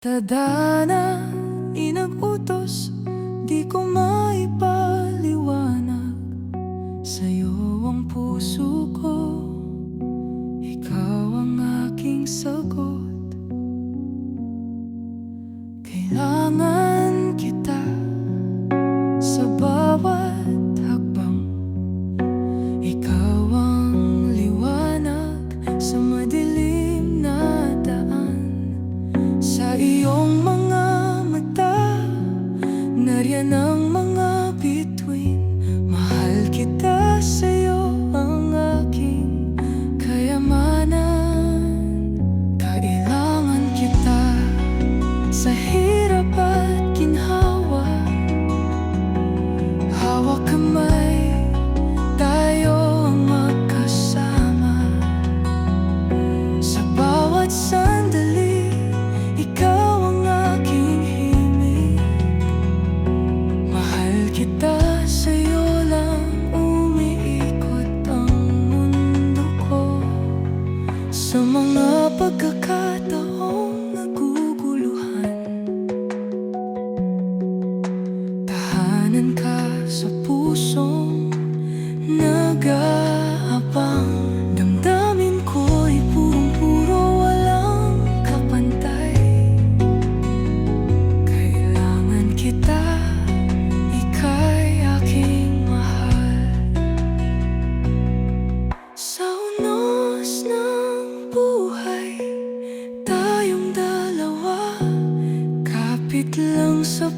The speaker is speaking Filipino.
Tadhana, inag-utos, di ko maipaliwanag. Sa'yo ang puso ko, ikaw ang aking sagot. Kailangan kita sa bawat hakbang. Ikaw ang liwanag sa madilim na daan. Sa iyong mga mata, nariyan ang mga bituin. Mahal kita, sa'yo ang aking kayamanan. Kailangan kita sa hirap at ginhawa. Hawak kamay, tayo ang magkasama. Sa bawat sandali, ikaw ang aking himig. Mahal kita, sa'yo lang umiikot ang mundo ko. Sa mga pagkakataong naguguluhan, tahanan ka sa pusong nag-aabang. Damdamin ko'y purong-puro, walang kapantay. Kailangan kita, ika'y aking mahal. Sa unos ng buhay, tayong dalawa, kapit lang sa